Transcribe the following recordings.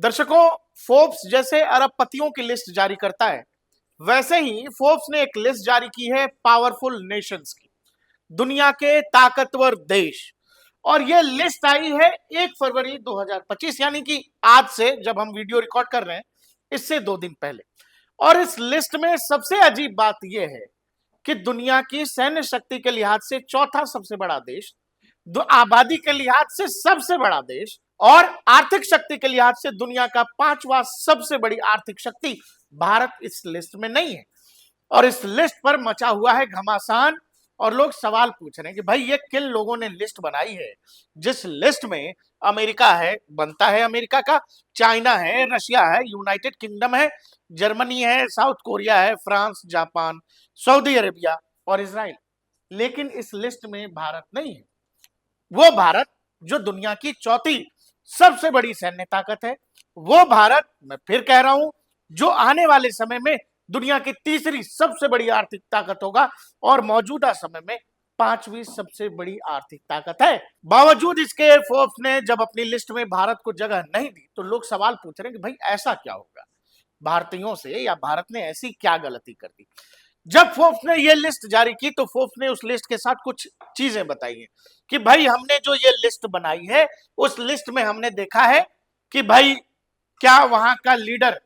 दर्शकों, फोर्ब्स जैसे अरबपतियों की लिस्ट जारी करता है, वैसे ही फोर्ब्स ने एक लिस्ट जारी की है पावरफुल नेशंस की, दुनिया के ताकतवर देश। और यह लिस्ट आई है 1 फरवरी 2025, यानी कि आज से, जब हम वीडियो रिकॉर्ड कर रहे हैं, इससे 2 दिन पहले। और इस लिस्ट में सबसे अजीब बात यह है कि दुनिया की सैन्य शक्ति के लिहाज से चौथा सबसे बड़ा देश, आबादी के लिहाज से सबसे बड़ा देश और आर्थिक शक्ति के लिहाज से दुनिया का 5वां सबसे बड़ी आर्थिक शक्ति भारत इस लिस्ट में नहीं है। और इस लिस्ट पर मचा हुआ है घमासान। और लोग सवाल पूछ रहे हैं कि भाई ये किन लोगों ने लिस्ट बनाई है, जिस लिस्ट में अमेरिका है, बनता है अमेरिका का, चाइना है, रशिया है, यूनाइटेड किंगडम है, जर्मनी है, साउथ कोरिया है, फ्रांस, जापान, सऊदी अरेबिया और इजराइल। लेकिन इस लिस्ट में भारत नहीं है। वो भारत जो दुनिया की चौथी सबसे बड़ी सैन्य ताकत है, वो भारत, मैं फिर कह रहा हूं, जो आने वाले समय में दुनिया की तीसरी सबसे बड़ी आर्थिक ताकत होगा और मौजूदा समय में 5वीं सबसे बड़ी आर्थिक ताकत है। बावजूद इसके फोर्ब्स ने जब अपनी लिस्ट में भारत को जगह नहीं दी, तो लोग सवाल पूछ रहे हैं कि भाई ऐसा क्या होगा भारतीयों से, या भारत ने ऐसी क्या गलती कर दी। जब फोर्ब्स ने यह लिस्ट जारी की तो फोर्ब्स ने उस लिस्ट के साथ कुछ चीजें बताई हैं कि भाई हमने जो ये लिस्ट बनाई है, उस लिस्ट में हमने देखा है कि भाई क्या वहां का लीडर,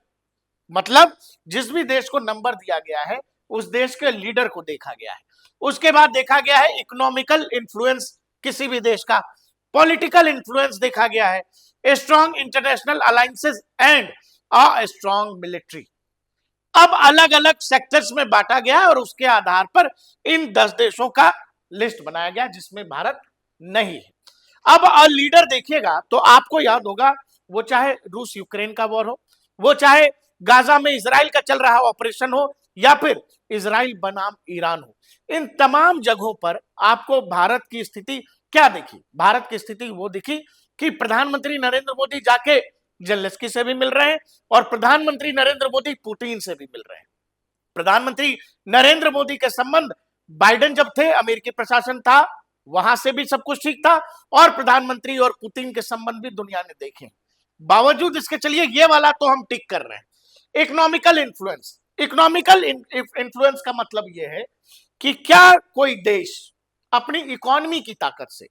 मतलब जिस भी देश को नंबर दिया गया है उस देश के लीडर को देखा गया है। उसके बाद देखा गया है इकोनॉमिकल इन्फ्लुएंस किसी भी देश का, पॉलिटिकल इन्फ्लुएंस देखा गया है, strong international alliances and a strong military. अब अलग अलग सेक्टर्स में बांटा गया है और उसके आधार पर इन 10 देशों का लिस्ट बनाया गया जिसमें भारत नहीं है। अब लीडर देखिएगा तो आपको याद होगा, वो चाहे रूस यूक्रेन का वॉर हो, वो चाहे गाजा में इजराइल का चल रहा ऑपरेशन हो, या फिर इजराइल बनाम ईरान हो, इन तमाम जगहों पर आपको भारत की स्थिति क्या दिखी? भारत की स्थिति वो दिखी कि प्रधानमंत्री नरेंद्र मोदी जाके जेलेंस्की से भी मिल रहे हैं और प्रधानमंत्री नरेंद्र मोदी पुतिन से भी मिल रहे हैं। प्रधानमंत्री नरेंद्र मोदी के संबंध बाइडेन जब थे, अमेरिकी प्रशासन था, वहां से भी सब कुछ ठीक था, और प्रधानमंत्री और पुतिन के संबंध भी दुनिया ने देखे। बावजूद इसके चलिए ये वाला तो हम टिक कर रहे हैं। इकोनॉमिकल इन्फ्लुएंस, इकोनॉमिकल इन्फ्लुएंस का मतलब यह है कि क्या कोई देश अपनी इकोनॉमी की ताकत से,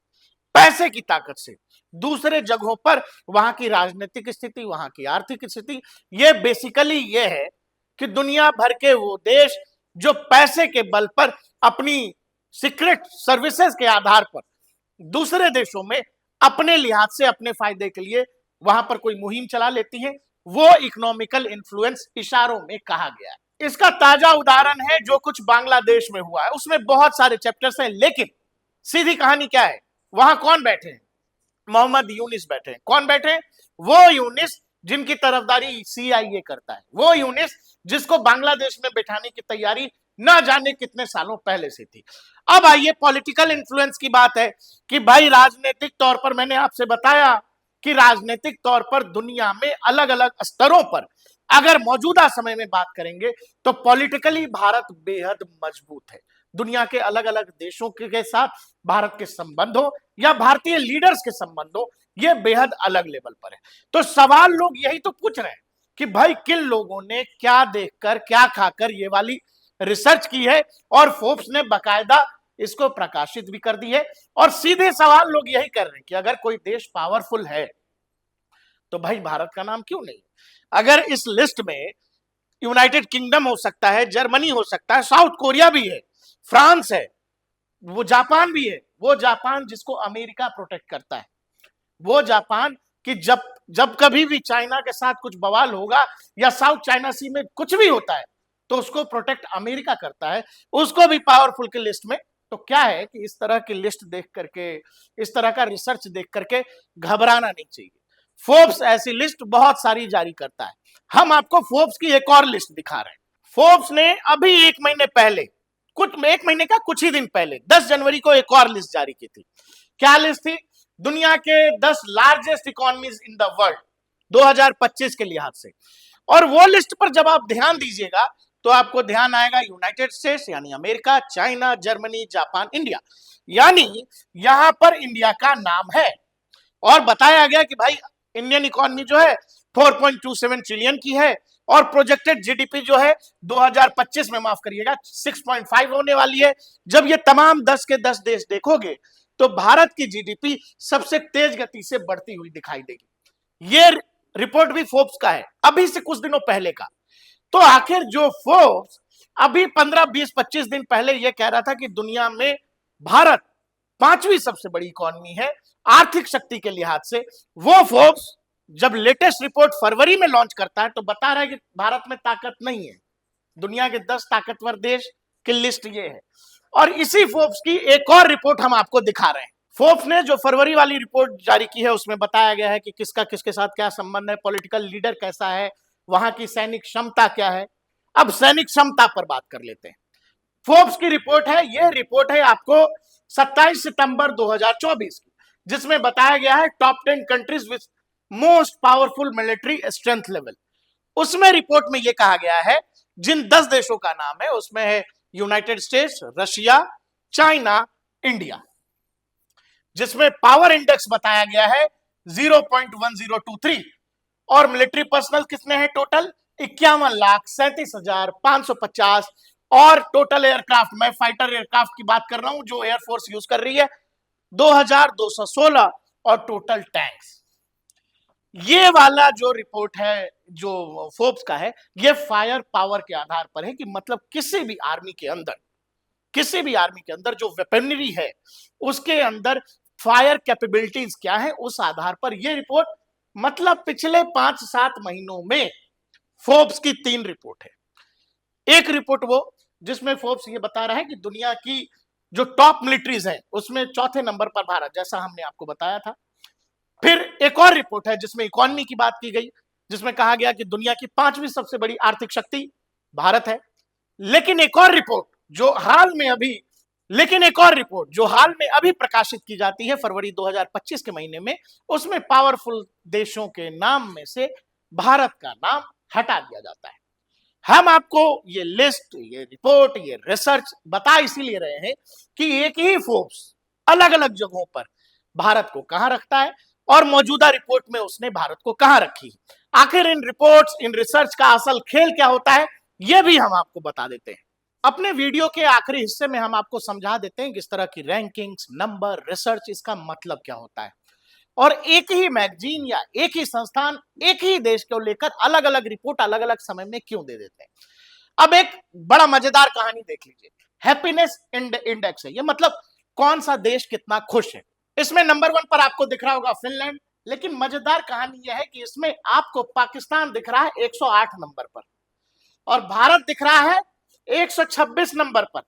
पैसे की ताकत से दूसरे जगहों पर वहां की राजनीतिक स्थिति, वहां की आर्थिक स्थिति, ये बेसिकली ये है कि दुनिया भर के वो देश जो पैसे के बल पर अपनी सीक्रेट सर्विसेज के आधार पर दूसरे देशों में अपने लिहाज से, अपने फायदे के लिए वहां पर कोई मुहिम चला लेती हैं, वो इकोनॉमिकल इन्फ्लुएंस इशारों में कहा गया है। इसका ताजा उदाहरण है जो कुछ बांग्लादेश में हुआ है। उसमें बहुत सारे चैप्टर्स हैं, लेकिन सीधी कहानी क्या है, वहां कौन बैठे हैं? मोहम्मद यूनिस बैठे हैं। कौन बैठे हैं? वो यूनिस जिनकी तरफदारी सीआईए करता है, वो यूनिस जिसको बांग्लादेश में बैठाने की तैयारी ना जाने कितने सालों पहले से थी। अब आइए पॉलिटिकल इन्फ्लुएंस की बात है कि भाई राजनीतिक तौर पर, मैंने आपसे बताया कि राजनीतिक तौर पर दुनिया में अलग अलग स्तरों पर अगर मौजूदा समय में बात करेंगे तो पॉलिटिकली भारत बेहद मजबूत है। दुनिया के अलग अलग देशों के साथ भारत के संबंध हो या भारतीय लीडर्स के संबंध हो, ये बेहद अलग लेवल पर है। तो सवाल लोग यही तो पूछ रहे हैं कि भाई किन लोगों ने क्या देखकर, क्या खाकर ये वाली रिसर्च की है, और फोर्ब्स ने बाकायदा इसको प्रकाशित भी कर दी है। और सीधे सवाल लोग यही कर रहे हैं कि अगर कोई देश पावरफुल है तो भाई भारत का नाम क्यों नहीं? अगर इस लिस्ट में यूनाइटेड किंगडम हो सकता है, जर्मनी हो सकता है, साउथ कोरिया भी है, फ्रांस है, वो जापान भी है, वो जापान जिसको अमेरिका प्रोटेक्ट करता है, वो जापान कि जब कभी भी चाइना के साथ कुछ बवाल होगा या साउथ चाइना सी में कुछ भी होता है तो उसको प्रोटेक्ट अमेरिका करता है, उसको भी पावरफुल की लिस्ट में। तो क्या है कि इस तरह की लिस्ट देख करके, इस तरह का रिसर्च देख करके घबराना नहीं चाहिए। फोर्ब्स ऐसी लिस्ट बहुत सारी जारी करता है। हम आपको फोर्ब्स की एक और लिस्ट दिखा रहे हैं। फोर्ब्स ने अभी 1 महीने पहले, एक महीने का कुछ ही दिन पहले, 10 जनवरी को एक और लिस्ट जारी की थी। क्या लिस्ट थी? दुनिया के 10 largest economies in the world 2025 के लिहाज से। और वो लिस्ट पर जब आप ध्यान दीजिएगा तो आपको ध्यान आएगा यूनाइटेड स्टेट्स यानी America, China, Germany, Japan, India, यानी यहां पर इंडिया का नाम है। और बताया गया कि भाई इंडियन इकोनॉमी जो है 4.27 ट्रिलियन की है और प्रोजेक्टेड जीडीपी जो है 2025 में, माफ करिएगा, 6.5 होने वाली है। जब ये तमाम 10 के 10 देश देखोगे तो भारत की जीडीपी सबसे तेज गति से बढ़ती हुई दिखाई देगी। ये रिपोर्ट भी फोर्ब्स का है, अभी से कुछ दिनों पहले का। तो आखिर जो फोर्ब्स अभी 15, 20, 25 दिन पहले यह कह रहा था कि दुनिया में भारत 5वीं सबसे बड़ी इकोनॉमी है आर्थिक शक्ति के लिहाज से, वो फोर्ब्स जब लेटेस्ट रिपोर्ट फरवरी में लॉन्च करता है तो बता रहा है कि भारत में ताकत नहीं है। दुनिया के 10 ताकतवर देश की लिस्ट ये है। और इसी फोर्ब्स की एक और रिपोर्ट हम आपको दिखा रहे हैं। फोर्ब्स ने जो फरवरी वाली रिपोर्ट जारी की है उसमें बताया गया है कि किसका किसके साथ क्या संबंध है, पॉलिटिकल लीडर कैसा है, वहां की सैनिक क्षमता क्या है। अब सैनिक क्षमता पर बात कर लेते हैं। फोर्ब्स की रिपोर्ट है, यह रिपोर्ट है आपको 27 सितंबर 2024 की, जिसमें बताया गया है top 10 countries with most powerful military strength level. उसमें रिपोर्ट में यह कहा गया है जिन 10 देशों का नाम है उसमें है United states, Russia, China, India, जिसमें पावर इंडेक्स बताया गया है 0.1023 और मिलिट्री पर्सनल कितने हैं टोटल 51,37,550 और टोटल एयरक्राफ्ट, मैं फाइटर एयरक्राफ्ट की बात कर रहा हूं जो एयरफोर्स यूज कर रही है, 2,216 और टोटल टैंक्स। ये वाला जो रिपोर्ट है जो फोर्ब्स का है ये फायर पावर के आधार पर है कि मतलब किसी भी आर्मी के अंदर जो वेपनरी है उसके अंदर फायर कैपेबिलिटीज क्या है, उस आधार पर यह रिपोर्ट, मतलब पिछले 5-7 महीनों में फोर्ब्स की 3 रिपोर्ट है। एक रिपोर्ट वो जिसमें फोर्ब्स ये बता रहा है कि दुनिया की जो टॉप मिलिट्रीज है उसमें चौथे नंबर पर भारत, जैसा हमने आपको बताया था। फिर एक और रिपोर्ट है जिसमें इकोनॉमी की बात की गई, जिसमें कहा गया कि दुनिया की 5वीं सबसे बड़ी आर्थिक शक्ति भारत है। लेकिन एक और रिपोर्ट जो हाल में अभी प्रकाशित की जाती है फरवरी 2025 के महीने में, उसमें पावरफुल देशों के नाम में से भारत का नाम हटा दिया जाता है। हम आपको ये लिस्ट, ये रिपोर्ट, ये रिसर्च बता इसीलिए रहे हैं कि एक ही फोर्ब्स अलग अलग जगहों पर भारत को कहां रखता है और मौजूदा रिपोर्ट में उसने भारत को कहां रखी। आखिर इन रिपोर्ट्स, इन रिसर्च का असल खेल क्या होता है यह भी हम आपको बता देते हैं। अपने वीडियो के आखिरी हिस्से में हम आपको समझा देते हैं किस तरह की रैंकिंग्स, नंबर, रिसर्च, इसका मतलब क्या होता है और एक ही मैगजीन या एक ही संस्थान एक ही देश को लेकर अलग अलग रिपोर्ट अलग अलग समय में क्यों दे देते हैं। अब एक बड़ा मजेदार कहानी देख लीजिए, हैप्पीनेस इंडेक्स है ये, मतलब कौन सा देश कितना खुश है। इसमें नंबर 1 पर आपको दिख रहा होगा फिनलैंड, लेकिन मजेदार कहानी यह है कि इसमें आपको पाकिस्तान दिख रहा है 108 नंबर पर और भारत दिख रहा है 126 नंबर पर।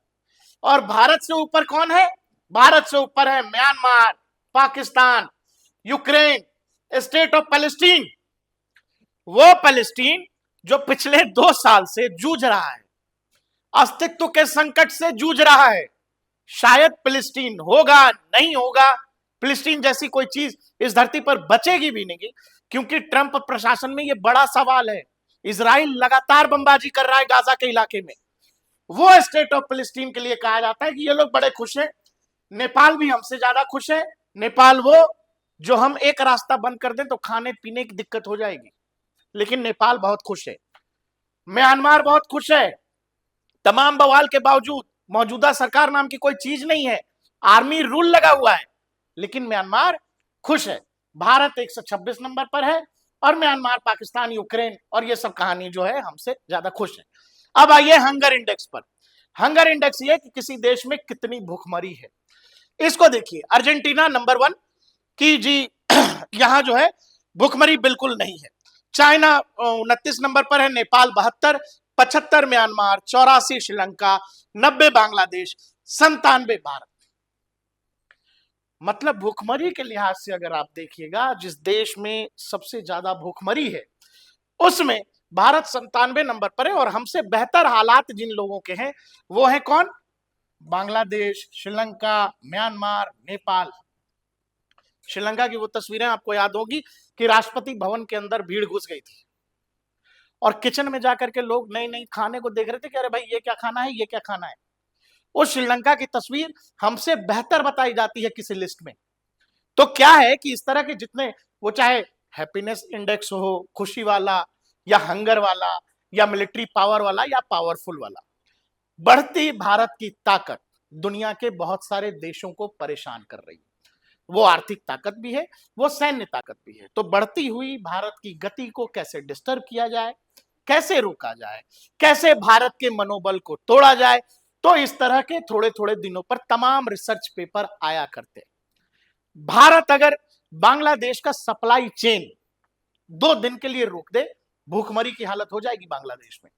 और भारत से ऊपर कौन है? भारत से ऊपर है Myanmar, Pakistan, Ukraine, state of Palestine, वो पैलेस्टीन जो पिछले 2 साल से जूझ रहा है, अस्तित्व के संकट से जूझ रहा है। शायद फिलिस्तीन होगा, नहीं होगा, फिलिस्तीन जैसी कोई चीज इस धरती पर बचेगी भी नहीं, क्योंकि ट्रंप प्रशासन में यह बड़ा सवाल है। इजराइल लगातार बमबाजी कर रहा है गाजा के इलाके में। वो स्टेट ऑफ फिलिस्तीन के लिए कहा जाता है कि ये लोग बड़े खुश हैं। नेपाल भी हमसे ज्यादा खुश है। नेपाल वो जो हम एक रास्ता बंद कर दें तो खाने पीने की दिक्कत हो जाएगी, लेकिन नेपाल बहुत खुश है। म्यांमार बहुत खुश है। तमाम बवाल के बावजूद मौजूदा सरकार नाम की कोई चीज नहीं है, आर्मी रूल लगा हुआ है, लेकिन म्यांमार खुश है। भारत 126 नंबर पर है और म्यांमार, पाकिस्तान, यूक्रेन और ये सब कहानी जो है हमसे ज्यादा खुश है। अब आइए हंगर इंडेक्स पर। हंगर इंडेक्स ये कि किसी देश में कितनी भूखमरी है, इसको देखिए। अर्जेंटीना नंबर 1 की जी यहां जो है भूखमरी बिल्कुल नहीं है। चाइना 29 नंबर पर है, नेपाल 72, 75 म्यांमार, 84 श्रीलंका, 90 बांग्लादेश, 97 भारत। मतलब भूखमरी के लिहाज से अगर आप देखिएगा, जिस देश में सबसे ज्यादा भूखमरी है उसमें भारत 97 नंबर पर है। और हमसे बेहतर हालात जिन लोगों के हैं वो है कौन? बांग्लादेश, श्रीलंका, म्यांमार, नेपाल। श्रीलंका की वो तस्वीरें आपको याद होगी कि राष्ट्रपति भवन के अंदर भीड़ घुस गई थी और किचन में जाकर के लोग नई नई खाने को देख रहे थे कि अरे भाई ये क्या खाना है, ये क्या खाना है। उस श्रीलंका की तस्वीर हमसे बेहतर बताई जाती है किसी लिस्ट में। तो क्या है कि इस तरह के जितने वो चाहे हैप्पीनेस इंडेक्स हो खुशी वाला या हंगर वाला या मिलिट्री पावर वाला या पावरफुल वाला, बढ़ती भारत की ताकत दुनिया के बहुत सारे देशों को परेशान कर रही है। वो आर्थिक ताकत भी है, वो सैन्य ताकत भी है। तो बढ़ती हुई भारत की गति को कैसे डिस्टर्ब किया जाए, कैसे रोका जाए, कैसे भारत के मनोबल को तोड़ा जाए, तो इस तरह के थोड़े थोड़े दिनों पर तमाम रिसर्च पेपर आया करते। भारत अगर बांग्लादेश का सप्लाई चेन 2 दिन के लिए रोक दे, भूखमरी की हालत हो जाएगी बांग्लादेश में।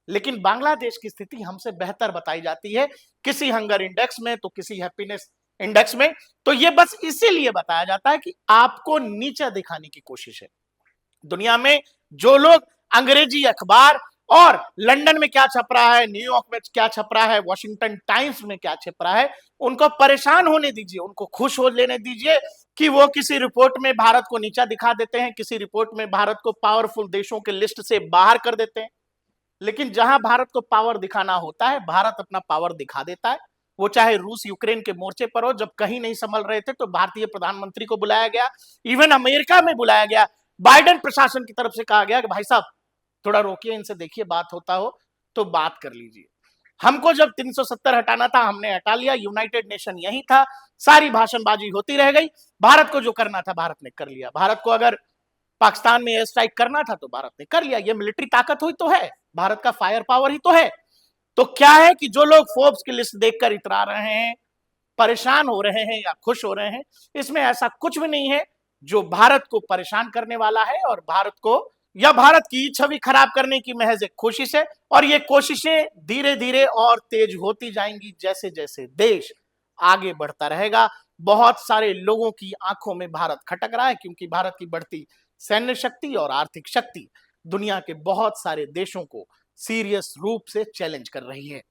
लेकिन बांग्लादेश की स्थिति हमसे बेहतर बताई जाती है, किसी हंगर इंडेक्स में तो किसी हैप्पीनेस इंडेक्स में। तो यह बस इसीलिए बताया जाता है कि आपको नीचा दिखाने की कोशिश है। दुनिया में जो लोग अंग्रेजी अखबार और लंदन में क्या छप रहा है, न्यूयॉर्क में क्या छप रहा है, वॉशिंगटन टाइम्स में क्या छप रहा है, उनको परेशान होने दीजिए, उनको खुश हो लेने दीजिए कि वो किसी रिपोर्ट में भारत को नीचा दिखा देते हैं, किसी रिपोर्ट में भारत को पावरफुल देशों के लिस्ट से बाहर कर देते हैं। लेकिन जहां भारत को पावर दिखाना होता है, भारत अपना पावर दिखा देता है। वो चाहे रूस यूक्रेन के मोर्चे पर हो, जब कहीं नहीं संभल रहे थे तो भारतीय प्रधानमंत्री को बुलाया गया, इवन अमेरिका में बुलाया गया, बाइडेन प्रशासन की तरफ से कहा गया कि भाई साहब थोड़ा रोकिए, इनसे देखिए बात होता हो तो बात कर लीजिए। हमको जब 370 हटाना था हमने हटा लिया, यूनाइटेड नेशन यही था, सारी भाषणबाजी होती रह गई। भारत को जो करना था भारत ने कर लिया। भारत को अगर पाकिस्तान में एयर स्ट्राइक करना था तो भारत ने कर लिया। ये मिलिट्री ताकत हुई तो है, भारत का फायर पावर ही तो है। तो क्या है कि जो लोग फोर्ब्स की लिस्ट देखकर इतरा रहे हैं, परेशान हो रहे हैं या खुश हो रहे हैं, इसमें ऐसा कुछ भी नहीं है जो भारत को परेशान करने वाला है और भारत को या भारत की छवि खराब करने की महज एक कोशिश है। और ये कोशिशें धीरे धीरे और तेज होती जाएंगी जैसे जैसे देश आगे बढ़ता रहेगा। बहुत सारे लोगों की आंखों में भारत खटक रहा है, क्योंकि भारत की बढ़ती सैन्य शक्ति और आर्थिक शक्ति दुनिया के बहुत सारे देशों को सीरियस रूप से चैलेंज कर रही है।